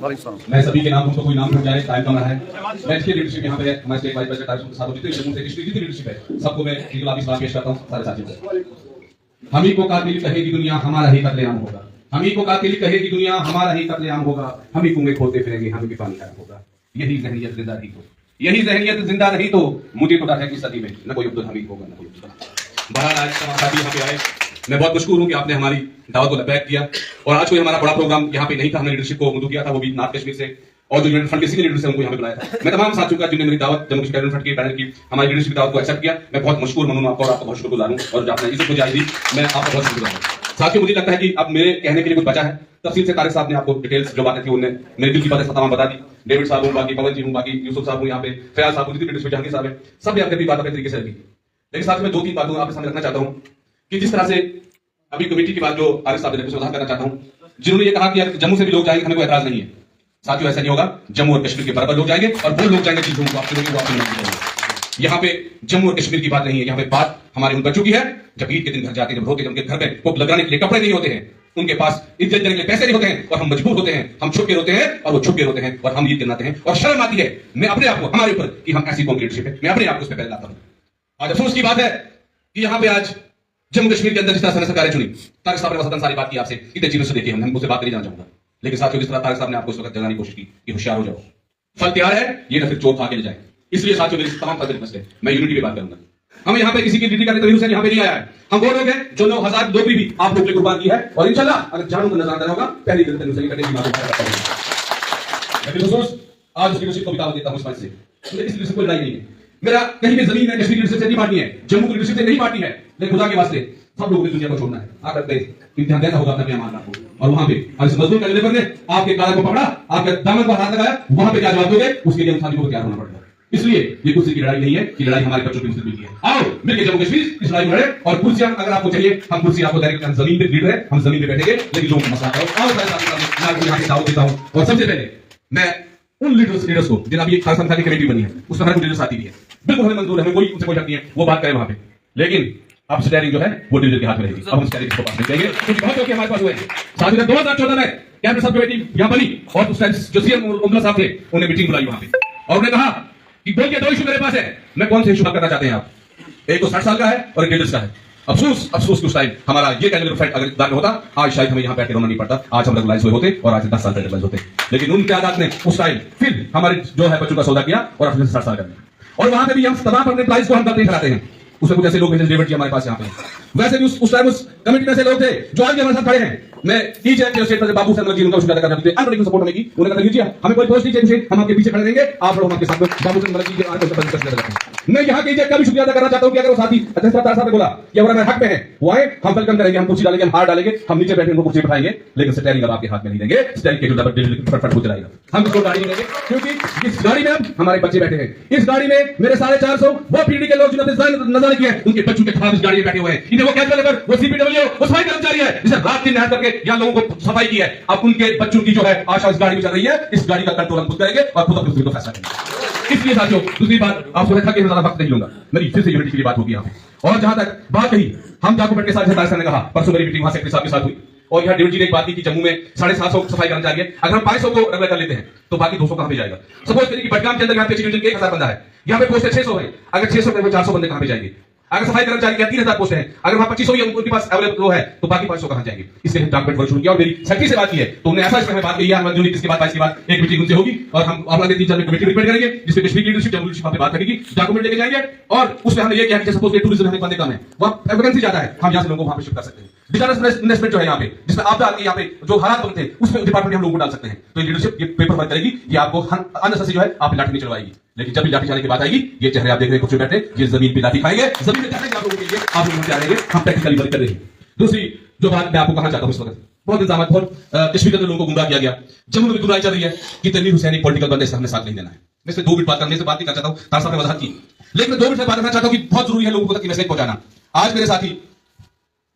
मैं सभी के नाम उनको कोई नाम भूल जाए, टाइम कम रहा है। मैं इसकी लीडरशिप यहाँ पे हमारे स्टेट वाइस प्रेसिडेंट के साथ जितने समूह से जितनी लीडरशिप है सबको मैं इनकलाबी सलाम पेश करता हूँ सारे साथियों को। हम ही को कातिल कहेगी दुनिया, हमारा ही कत्लेआम होगा। हम ही को कातिल कहेगी दुनिया, हमारा ही कत्लेआम होगा। हम ही कुएं खोदते फिरेंगे, हम ही पानी खत्म होगा। यही ज़हनियत जिंदा रही तो, यही ज़हनियत जिंदा रही तो मुझे तो डर है कि सदी में न कोई अब्दुल हमीद होगा न कोई अब्दुल। बहरहाल आज तमाम साथी यहाँ पे आए, मैं बहुत मशहूर हूँ कि आपने हमारी दावत को लबैक किया। और आज कोई हमारा बड़ा प्रोग्राम यहाँ पे नहीं था, हमने लीडरशिप को मुद्दू किया था, वो भी नॉर्थ कश्मीर से, और जो यूनियन फ्रंट के सीनियर लीडर से उनको यहाँ पे बुलाया था। मैं तमाम साथियों का जिन्होंने मेरी दावत जम्मू कश्मीर फ्रंट के बैनर की हमारी लीडरशिप की दावत को एक्सेप्ट किया, मैं बहुत मशहूर मनूं आपको और आपका बहुत शुक्रगुजार हूँ। और जो आपने इज्जत मुझे आई दी, मैं आपका बहुत शुक्रगुजार हूँ। साथियों, मुझे लगता है कि अब मेरे कहने के लिए कुछ बचा है। तफसील से तारिक साहब ने आपको डिटेल्स जो बातें थी उन्होंने मेरे दिल की बातें तमाम बता दी। डेविड साहब हूँ, बाकी पवन जी हूँ, बाकी यूसुफ साहब हूँ, यहाँ पे फयाज साहब, जितनी लीडरशिप जहांगीर साहब है, सब ने अपनी बात अपने तरीके से रखी। लेकिन साथ में दो तीन बातों आपके सामने रखना चाहता हूँ कि जिस तरह से अभी कमेटी की बात जो आरिफ साहब ने वजाहत करना चाहता हूँ, जिन्होंने ये कहा कि जम्मू से भी लोग जाएंगे, हमें कोई एतराज नहीं है। साथियों, ऐसा नहीं होगा। जम्मू और कश्मीर के बराबर लोग जाएंगे और वो लोग जाएंगे चीजों को आपसे। यहाँ पे जम्मू और कश्मीर की बात नहीं है, यहाँ पे बात हमारे उन बच्चों की है जब ईद के दिन घर जाते हैं, जब रोते हैं, उनके घर में कोप लगाने के लिए कपड़े नहीं होते हैं, उनके पास ईद देने के लिए पैसे नहीं होते हैं, और हम मजबूर होते हैं, हम छुप के रोते हैं और वो छुप के रोते हैं, और हम ईद गिनाते हैं और शर्म आती है मैं अपने आप को हमारे ऊपर कि हम ऐसी कौन लीडरशिप है, मैं अपने आप को उस पर पहले लाता हूँ। आज अफसोस की बात है कि यहाँ पे आज जम्मू कश्मीर के अंदर जिस तरह से सरकारें चुनी, तारिक साहब ने वसतन सारी बात की आपसे, इतने चीजों से देखिए हम उससे बात नहीं जाना चाहूंगा। लेकिन साथियों, जिस तरह तारिक साहब ने आपको इस वक्त जगाने की कोशिश की कि होशियार हो जाओ, फल तैयार है, ये ना फिर चोट खा के ले जाए। इसलिए साथियों, मेरी तमाम फर्ज रिक्वेस्ट है, मैं यूनिटी की बात करूंगा। हम यहाँ पे किसी की ड्यूटी करने तभी हुसैन यहाँ पे नहीं आया है। हम वो लोग हैं जो 9000 नौकरी भी आप लोग के कुर्बान की है, और इंशाल्लाह अगर जानू को नजर आता होगा पहली दिन हुसैन करने की बात करता हूं। लेकिन अफसोस आज उसकी लीडरशिप को भी दावत देता हूं इस बात से, मुझे इस लीडरशिप को लड़ाई नहीं है। मेरा कहीं भी जमीन है कश्मीर की लीडरशिप से नहीं पार्टी है, जम्मू की लीडरशिप से नहीं पार्टी है, लेकिन खुदा के वास्ते सब लोगों को दुनिया को छोड़ना है। आकर पे इम्तिहान देना होगा अपना मानना को, और वहां पे इस मजदूर का लेबर ने आपके काला को पकड़ा, आपके दामन पर हाथ लगाया, वहां पे क्या जवाब दोगे, उसके लिए हम को तैयार होना पड़ेगा। इसलिए ये कुर्सी की लड़ाई नहीं है, ये लड़ाई हमारे बच्चों की मुस्लिम की है। आओ मिलकर जम्मू कश्मीर इस लड़ाई में लड़े, और कुर्सियां अगर आपको चाहिए, हम कुर्सी आपको डायरेक्ट जमीन पे लीडर है, हम जमीन पे बैठेंगे, लेकिन लोगों को मसला करो। आओ मैं आपको यहाँ पे दावत देता हूँ। और सबसे पहले मैं उन लीडर्स को जिन अभी खालिस्तान खाली कमेटी बनी है, उसमें हर लीडर्स आती भी है, बिल्कुल हमें मंजूर है, हमें कोई उनसे कोई शक नहीं है, वो बात करें वहां पे। लेकिन अब स्टेयरिंग जो है वो डिवीजन के हाथ में रहेगी। अब हम स्टेयरिंग को पास नहीं करेंगे, क्योंकि बहुत लोग हमारे पास हुए हैं। साथ ही 2014 में कैबिनेट सब कमेटी यहाँ बनी, और उस टाइम जो सीएम उमला साहब थे, उन्हें मीटिंग बुलाई वहां पे, और उन्होंने कहा कि बोलिए 2 इशू मेरे पास है, मैं कौन से इशू करना चाहते हैं आप? एक तो 60 साल का है और एक लीडर्स का है। अफसोस कि उस टाइम हमारा ये कैंडिडेट फाइट अगर इकदार में होता, आज शायद हमें यहाँ बैठ के रोना नहीं पड़ता, आज हम रेगुलाइज हुए होते और आज 10 साल रेगुलाइज होते। लेकिन उन क्यादात ने उस टाइम फिर हमारे जो है बच्चों का सौदा किया और अपने 60 साल करने, और वहां पे भी हम तमाम अपने प्राइस को हम नहीं कराते हैं। उसमें कुछ ऐसे लोग हैं डेविड जी हमारे पास यहाँ पे, वैसे भी उस टाइम उस कमेटी में से लोग थे जो आज भी हमारे साथ खड़े हैं। मैं टीचर के स्टेट में बाबू सर जी उनका शुक्रिया करना चाहते हैं, अनपॉलिटिकल सपोर्ट होने की। उन्होंने कहा लीजिए हमें कोई पोस्ट नहीं चाहिए, हम आपके पीछे खड़े रहेंगे, आप लोग आपके साथ में बाबू सर जी के आगे मैं यहाँ टीचर का भी शुक्रिया अदा करना चाहता हूँ कि अगर वो साथी साहब ने बोला कि अगर हमारे हक में है वो आए, हम वेलकम करेंगे, हम कुर्सी डालेंगे, हम हार डालेंगे, हम नीचे बैठे उनको कुर्सी बैठाएंगे, लेकिन स्टेयरिंग अब आपके हाथ में नहीं देंगे। स्टेयरिंग के जो फटफट हो चलाएगा, हम इसको गाड़ी नहीं देंगे, क्योंकि इस गाड़ी में अब हमारे बच्चे बैठे हैं। इस गाड़ी में मेरे 450 वो पीढ़ी के लोग जिन्होंने नजर किया है, उनके बच्चों के खिलाफ इस गाड़ी में बैठे हुए हैं। इन्हें वो कैजुअल लेबर, वो सीपीडब्ल्यू, वो सफाई कर्मचारी है जिसे रात दिन मेहनत करके यहाँ लोगों को सफाई की है। अब उनके बच्चों की जो है आशा इस गाड़ी में चल रही है, इस गाड़ी का कंट्रोल हम खुद करेंगे और खुद अपने फैसला करेंगे। इसलिए साथियों, दूसरी बात आपको देखा कि मैं ज्यादा वक्त नहीं लूंगा, मेरी फिर से यूनिटी की बात होगी यहाँ पे। और जहां तक बात कही, हम जाकुपेट के साथ ने कहा, परसों मेरी मीटिंग वहां सेक्रेटरी साहब के साथ हुई, और यहाँ डेविड जी ने एक बात की कि जम्मू में 750 सफाई कर्मचारी है, अगर हम 500 को रेगुलर कर लेते हैं तो बाकी 200 कहां पे जाएगा? सपोज करिए कि बडगाम के अंदर यहाँ पे 1000 बंदा है, यहाँ पे पोस्ट है 600 है, अगर 600 में 400 बंदे कहां पे जाएंगे? अगर सफाई कर्मचारी के 3000 पोस्ट है, अगर वहां 2500 उनके पास अवेलेबल है, तो बाकी 500 कहां जाएंगे? इसलिए डॉक्यूमेंट वर्क शुरू किया, और मेरी सेक्रेटरी से बात की है, तो उन्होंने ऐसा इसमें बात की है, मंजूरी इसके बाद 22 के बाद एक मीटिंग उनसे होगी, और हम अगले 3-4 दिन कमेटी रिपेयर करेंगे, जिसमें कश्मीर की लीडरशिप जम्मू लीडरशिप पे बात करेगी, डॉक्यूमेंट लेके जाएंगे, और उसमें हमने ये किया कि सपोज टूरिज्म हमें बंदे कम है, वहां वैकेंसी ज्यादा है, हम यहां से लोगों को वहां पे शिफ्ट कर सकते हैं। डिजास्टर इन्वेस्टमेंट जो है यहाँ पे, जिसमें आपदा आती है, यहाँ पे जो हालात बनते हैं, उसमें डिपार्टमेंट हम लोगों को डाल सकते हैं। तो ये लीडरशिप ये पेपर वर्क करेगी, ये आपको अननेसेसरी जो है आप लाठी नहीं चलवाएगी। लेकिन जब भी लाठी चलाने की बात आएगी, ये चेहरे आप देख रहे हैं कुछ बैठे, ये जमीन पे लाठी खाएंगे, जमीन पे जाएंगे आप लोगों के लिए, आप लोग जाएंगे, हम प्रैक्टिकली वर्क कर रहे हैं। दूसरी जो बात मैं आपको कहना चाहता हूं, इस वक्त बहुत इंतजाम, बहुत कश्मीर के अंदर लोगों को गुमराह किया गया, जम्मू में भी गुमराही चल रही है कि तनवीर हुसैन एक पॉलिटिकल बंदे से हमने साथ नहीं देना है। मैं इसमें 2 मिनट बात करने से बात नहीं करना चाहता हूं, तार साहब ने वजाहत की, लेकिन मैं 2 मिनट से बात करना चाहता हूं कि बहुत जरूरी है लोगों तक मैसेज पहुंचाना। आज मेरे साथी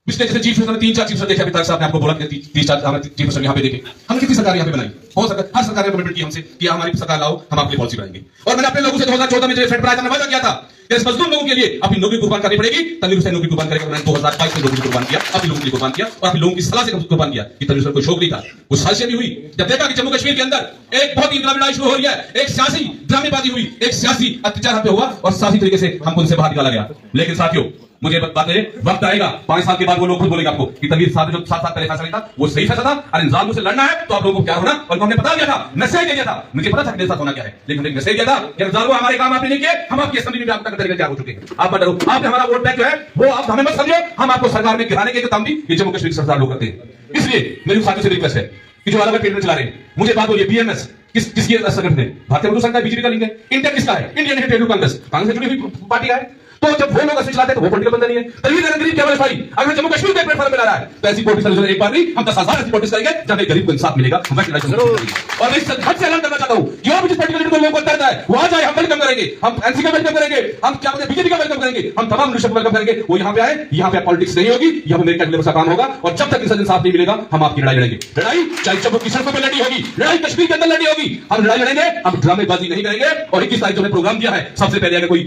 पिछले जैसे चीफ मिनिस्टर 3-4 चीफ मिनिस्टर देखे, अभी तक साहब ने आपको बोला कि 30-4 चीफ मिनिस्टर यहाँ पे देखे, हम कितनी सरकार यहाँ पे बनाई, बहुत सरकार, हर सरकार ने कमिटमेंट की हमसे कि हमारी सरकार लाओ, हम आपके लिए पॉलिसी बनाएंगे। और मैंने अपने लोगों से 2014 में जब फेड पर आया था, वादा किया था इस मजलूम लोगों के लिए अपनी नौकरी कुर्बान करनी पड़ेगी। तनवीर हुसैन नौकरी कुर्बान करेगा। मैंने 2022 में नौकरी कुर्बान किया, अपनी लोगों के लिए कुर्बान किया और अपने लोगों की सलाह से कुर्बान किया कि तनवीर हुसैन कोई शौक नहीं था। वो साजिशें भी हुई। जब देखा कि जम्मू कश्मीर के अंदर एक बहुत ही इंकलाबी लड़ाई शुरू हो रही है, एक सियासी ड्रामेबाजी हुई, एक सियासी अत्याचार हम पे हुआ और सियासी तरीके से हमको उनसे बाहर निकाला गया। लेकिन साथियों, मुझे बात है, वक्त आएगा 5 साल के बाद वो लोग खुद बोलेंगे आपको कि तनवीर साहब जो 7 साल पहले फैसला था वो सही फैसला था और इन जालिमों से लड़ना है तो आप लोगों को क्या होना। और हमने बता दिया था, मैसेज दे दिया था, मुझे पता था कि मेरे साथ होना क्या है, लेकिन हमने मैसेज दिया था कि जालिमों हमारे काम आपने नहीं किए, हम आपकी असेंबली में आपका तरीके तैयार हो चुके हैं। आप मत डरो, आपने हमारा वोट बैंक जो है वो आप हमें मत समझो, हम आपको सरकार में गिराने के काम भी ये जम्मू कश्मीर सरकार लोग करते हैं। इसलिए मेरी साथियों से रिक्वेस्ट है कि जो अलग अलग ट्रेड चला रहे हैं, मुझे बात बोलिए बीएमएस किसकी संगठन है? भारतीय मजदूर संघ का, बीजेपी का लिंक है। इंडिया किसका है? इंडियन ट्रेड कांग्रेस, कांग्रेस से जुड़ी हुई पार्टी का है। तो जब वो लोग ऐसे चलाते हैं तो वो पॉलिटिकल बंदा नहीं है। तनवीर गरीब केवल भाई अगर जम्मू कश्मीर के प्लेटफॉर्म पे ला रहा है तो ऐसी पॉलिटिक्स एक बार नहीं, हम 10,000 ऐसी पॉलिटिक्स करेंगे जब एक गरीब को इंसाफ मिलेगा। हम वैसे और मैं इस हद से ऐलान करना चाहता हूं कि और भी जिस पॉलिटिकल लीडर लोगों को करता है वो आ जाए, हम वेलकम करेंगे, हम एनसी का वेलकम करेंगे, हम क्या बोलते हैं बीजेपी का वेलकम करेंगे, हम तमाम लीडरशिप वेलकम करेंगे। वो यहाँ पे आए, यहाँ पे पॉलिटिक्स नहीं होगी, यहाँ पे मेरे का काम होगा और जब तक इंसाफ नहीं मिलेगा हम आपकी लड़ाई लड़ेंगे। लड़ाई चाहे जम्मू की सड़कों पर लड़ी होगी, लड़ाई कश्मीर के अंदर लड़ी होगी, हम लड़ाई लड़ेंगे, हम ड्रामेबाजी नहीं करेंगे। और 21 तारीख को प्रोग्राम दिया है, सबसे पहले अगर कोई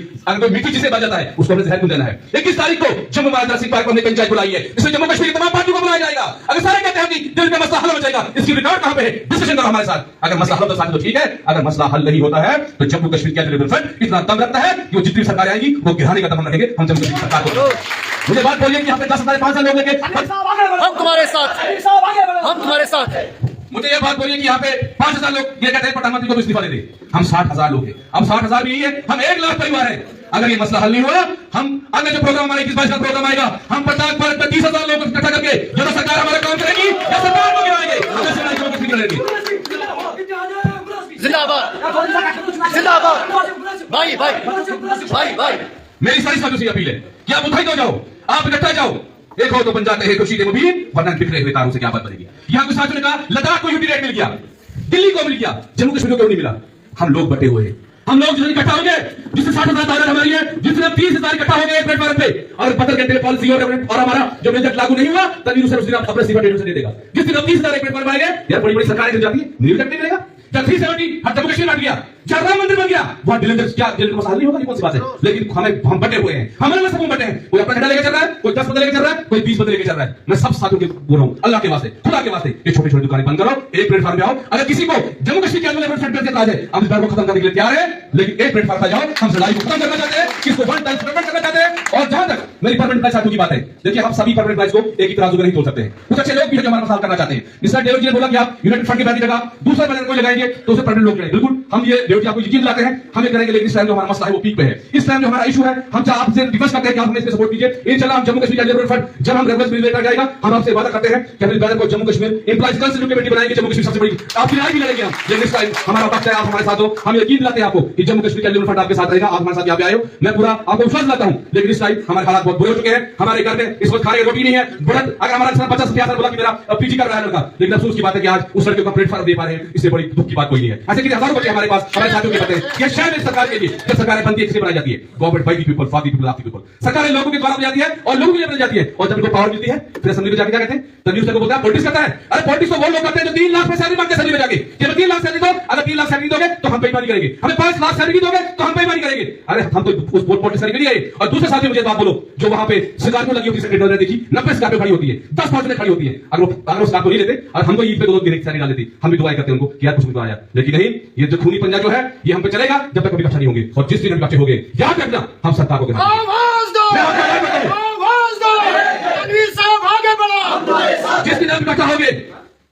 मीठी चीजें बच जाता है उसको हमने जहर देना है। 21 तारीख को जम्मू महाराजा सिंह पार्क में पंचायत बुलाई है, इसमें जम्मू कश्मीर की तमाम पार्टियों को बुलाया जाएगा। अगर सारे कहते हैं कि दिल का मसला हल हो जाएगा, इसकी रिकॉर्ड कहां पे है? डिस्कशन करो हमारे साथ। अगर मसला हल होता है तो ठीक है, अगर मसला हल नहीं होता है तो जम्मू कश्मीर का लिबरल फ्रंट इतना दम रखता है कि वो जितनी सरकार आएगी वो गिराने का दम रखेंगे। हम जम्मू कश्मीर सरकार को मुझे बात बोलिए कि यहाँ पे 10,500 लोग लेंगे, हम तुम्हारे साथ, हम तुम्हारे साथ। मुझे ये बात बोलिए कि यहाँ पे 5,000 लोग ये कहते हैं प्रधानमंत्री को भी इस्तीफा दे दे। हम 60,000 लोग हैं, हम 60,000 भी नहीं है, हम 1 लाख परिवार है। अगर ये मसला हल नहीं हुआ, हम अगले जो प्रोग्राम हमारे 21-22 का प्रोग्राम आएगा, हम 50,000 लोग इकट्ठा करके जो सरकार हमारा काम करेगी या सरकार को गिराएंगे, जिंदाबाद, जिंदाबाद, भाई भाई भाई भाई। मेरी सारी साथियों से अपील है कि आप उठाई जाओ, आप इकट्ठा जाओ, एक हो तो बन जाते हैं खुशी मुबीन, वरना बिखरे हुए तारों से क्या बात बनेगी। यहाँ कुछ साथियों ने कहा लद्दाख को यूटी रेट मिल गया, दिल्ली को मिल गया, जम्मू कश्मीर को क्यों नहीं मिला? हम लोग बटे हुए हैं, हम लोग जिसने इकट्ठा हो गए, जिससे 60,000 तादाद हमारी है, जिसने 30,000 इकट्ठा हो गए एक प्लेटफॉर्म पे और 72 घंटे पॉलिसी और हमारा जो बजट लागू नहीं हुआ तभी उस दिन अपने सीमा टेंशन दे देगा। जिस दिन 30,000 एक प्लेटफॉर्म आएंगे, यार बड़ी बड़ी सरकारें गिर जाती है, नहीं बजट नहीं मिलेगा। जब 370 जम्मू कश्मीर हट गया, जब राम मंदिर बन गया, वहां दिल्ली क्या दिल्ली को मसला नहीं होगा? कौन सी बात है? लेकिन हम बटे हुए हैं, हमारे में सब बटे हैं। कोई अपना झंडा लेकर चल रहा है, कोई 10 बंदे लेकर चल रहा है, कोई 20 बंदे लेकर चल रहा है। मैं सब साथियों के बोल रहा हूं, अल्लाह के वास्ते, खुदा के वास्ते, ये छोटी छोटी दुकानें बंद करो, एक प्लेटफॉर्म पे आओ। अगर किसी को जम्मू कश्मीर के अंदर राज है, हम इस बार को खत्म करने के लिए तैयार है, लेकिन एक प्लेटफॉर्म पे जाओ, हम लड़ाई को खत्म करना चाहते हैं, किसको वन टाइम पेमेंट करना चाहते हैं। और जहां तक मेरी परमानेंट प्राइस साथियों की बात है, देखिए हम सभी परमानेंट प्राइस को एक ही तराजू में नहीं तोल सकते हैं। कुछ अच्छे लोग भी है जो हमारा मसाल करना चाहते हैं। जिसका डेविड जी ने बोला कि आप यूनाइटेड फ्रंट की बैनर जगह दूसरा बैनर कोई लगाएंगे तो उसे परमानेंट लोग लगाएंगे। बिल्कुल हम ये डेविड जी आपको यकीन दिलाते हैं, हम ये करेंगे, लेकिन इस टाइम जो हमारा मसला है वो पीक पे है। इस टाइम जो हमारा इशू है, हम आपसे रिक्वेस्ट करते हैं कि आप हमें इसमें सपोर्ट कीजिए। इंशाल्लाह हम जम्मू कश्मीर का लिबरल फ्रंट जब हम रेगुलर बिल लेकर जाएगा, हम आपसे वादा करते हैं कि हम बैनर को जम्मू कश्मीर एम्प्लॉइज कंसिल कमेटी बनाएंगे। जम्मू कश्मीर सबसे बड़ी आपकी लड़ाई भी लड़ेंगे हम, लेकिन इस टाइम हमारा वक्त है, आप हमारे साथ हो। हम यकीन दिलाते हैं आपको कि जम्मू कश्मीर का लिबरल फ्रंट आपके साथ रहेगा। आप हमारे साथ यहाँ पे आए हो, मैं पूरा आपको विश्वास दिलाता हूँ। लेकिन इस टाइम हमारे हालात बहुत बुरे हो चुके हैं, हमारे घर में इस वक्त खाने की रोटी नहीं है। बुढ़त अगर हमारा बच्चा से बोला कि मेरा पीजी कर रहा है लड़का, लेकिन अफसोस की बात है कि आज उस लड़के को प्लेटफॉर्म दे पा रहे हैं, इससे बड़ी दुख की बात कोई नहीं है। ऐसे कि हजारों बच्चे हमारे पास हमारे साथियों के पते हैं कि शायद इस सरकार के लिए जब सरकारें बनती है किसे बनाई जाती है? Government by the people for the people of the people. सरकारें लोगों के द्वारा बनाई जाती है और लोगों के लिए बनाई जाती है। और जब इनको पावर मिलती है फिर असेंबली में जाके क्या कहते हैं? तभी उसको बोलता है पॉलिटिक्स करता है। अरे पॉलिटिक्स तो वो लोग करते हैं जो 3 लाख में सैलरी मांगते हैं असेंबली में जाके, जब 3 लाख सैलरी दो, अगर 3 लाख सैलरी दोगे तो हम बेईमानी करेंगे, हमें 5 लाख सैलरी दोगे तो हम बेईमानी करेंगे। अरे हम तो उस पॉलिटिक्स करने के लिए गए। और दूसरे साथी मुझे बात बोलो, जो वहां पे स्कॉर्पियो लगी होती है, सेक्रेटरी ने देखी 90 स्कॉर्पियो खड़ी होती है, 10 फॉर्चूनर खड़ी होती है। अगर उस स्कॉर्पियो नहीं लेते और हम तो ईद पे 2 गिरफ्त सैलरी डाल देती, हम भी दुआएं करते हैं उनको कि यार कुछ भी आया। लेकिन नहीं, ये जो खूनी पंजा जो है ये हम पे चलेगा जब तक कभी इकट्ठा नहीं होंगे। और जिस दिन हम इकट्ठे होंगे याद रखना हम सरकार को जिस दिन हम इकट्ठा होंगे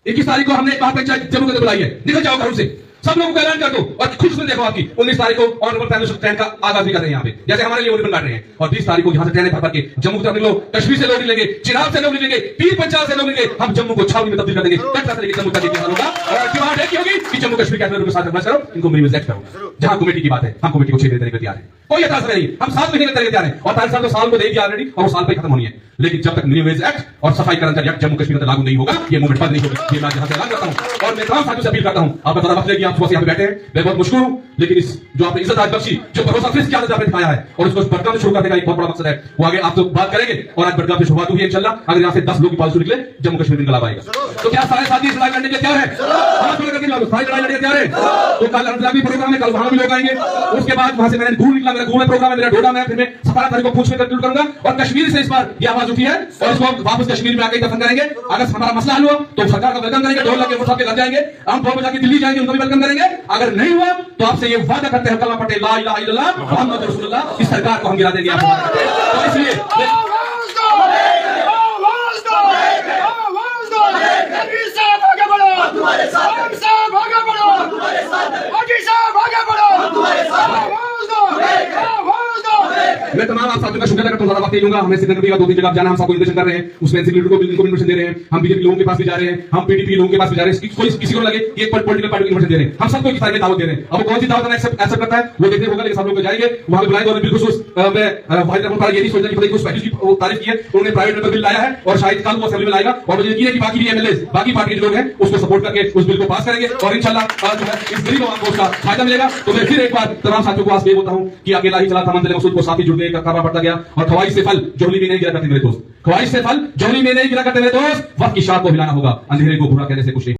21 तारीख को हमने पंचायत जम्मू को बुलाई है, निकल जाओ घरों से, सब लोगों को ऐलान कर दो। और खुद से देखो आपकी 19 तारीख को ऑनरेबल प्राइम मिनिस्टर ट्रेन का आगाज भी कर रहे हैं यहाँ पे, जैसे हमारे लिए वो रिबन काट रहे हैं। और 20 तारीख को यहाँ से ट्रेनें भर के जम्मू की तरफ निकलो, कश्मीर से लोग निकलेंगे, चिनाब से लोग निकलेंगे, पीर पंचाल से लोग निकलेंगे, हम जम्मू को छावनी में तब्दील कर देंगे। कटरा से लेकर जम्मू तक ये होगा। और डिमांड एक ही होगी कि जम्मू कश्मीर के के साथ रिवर्स करो, इनको मिनिमम रिजेक्ट करो। जहां कमेटी की बात है, हम कमेटी को 6 महीने तैयार है, कोई एतराज नहीं, हम 7 महीने में तैयार है। और तारीख साहब तो साल को दे दिया ऑलरेडी और वो साल पे खत्म होनी है। लेकिन जब तक मिनिमम वेज एक्ट और सफाई कर्मचारी एक्ट जम्मू कश्मीर में लागू नहीं होगा ये मूवमेंट बंद नहीं होगी। ये मैं यहां से ऐलान करता हूं और मैं तमाम साथियों से अपील करता हूं, आपका थोड़ा वक्त लेगी, आप सुबह से यहां पे बैठे हैं, मैं बहुत मुश्किल हूं, लेकिन इस जो आपने इज्जत आज बख्शी, जो भरोसा फिर क्या आपने दिखाया है और उसको बड़गांव से शुरू करने का एक बहुत बड़ा मकसद है, वो आगे आप तो बात करेंगे और आज बड़गांव से शुरुआत हुई है इंशाल्लाह। अगर यहां से 10 लोग की पॉलिसी निकले जम्मू कश्मीर में इनकलाब आएगा। तो क्या सारे साथी इस लड़ाई लड़ने के लिए तैयार है? हाथ जोड़ करके सारी लड़ाई लड़ने के तैयार है? तो कल अंतर्राष्ट्रीय प्रोग्राम है, कल वहां भी लोग आएंगे, उसके बाद वहां से मैंने घूम निकला, मेरा घूमने प्रोग्राम है, मेरा ढोडा में, फिर मैं 17 तारीख को पूछने कंक्लूड करूंगा और कश्मीर से इस बार ये आवाज उठी है और इसको वापस कश्मीर में आकर दफन करेंगे। अगर हमारा मसला हल हुआ तो सरकार का वेलकम करेंगे, 2 लाख के साहब के घर जाएंगे, हम 2 बजे दिल्ली जाएंगे, उनको भी वेलकम करेंगे। अगर नहीं हुआ तो आपसे ये वादा करते हैं, कलमा पढ़े ला इलाहा इल्लल्लाह मुहम्मद रसूलुल्लाह, इस सरकार को हम गिरा देंगे। तो इसलिए मैं तमाम आप साथियों का शुक्रिया करता हूं, ज्यादा वक्त नहीं लूंगा, हमें सिकंदरी का 2-3 जगह जाना, हम सबको इन्विटेशन कर रहे हैं, उसमें एनसीपी को इन्विटेशन दे रहे हैं, हम बीजेपी लोगों के पास भी जा रहे हैं, हम पीडीपी लोगों के पास भी जा रहे हैं, कोई किसी को लगे एक पॉलिटिकल पार्टी को इन्विटेशन दे रहे हैं, हम सबको एक साथ दावत दे रहे हैं। अब कौन सी दावत एक्सेप्ट करता है वो देखने होगा, लेकिन सब लोग जाएंगे वहां पे बुलाएंगे और बिल्कुल मैं वाहिद रहमान पर ये नहीं सोचता कि कुछ पैकेज की तारीफ की है, उन्होंने प्राइवेट मेंबर बिल लाया है और शायद कल वो असेंबली में लाएगा और मुझे यकीन है कि बाकी भी एमएलए बाकी पार्टी के लोग हैं उसको सपोर्ट करके उस बिल को पास करेंगे और इंशाल्लाह जो है इस गरीब आवाम को उसका फायदा मिलेगा। तो मैं फिर एक बार तमाम साथियों को आज ये बोलता हूं कि अकेला ही चला था मंजिल मकसूद को साथी जुड़ गए, करना पड़ता गया और ख्वाहिश से फल जोहली में नहीं गिरा करते मेरे दोस्त, ख्वाहिश से फल जोहली में नहीं गिरा करते मेरे दोस्त, वक्त की शाह को हिलाना होगा, अंधेरे को बुरा कहने से कुछ नहीं।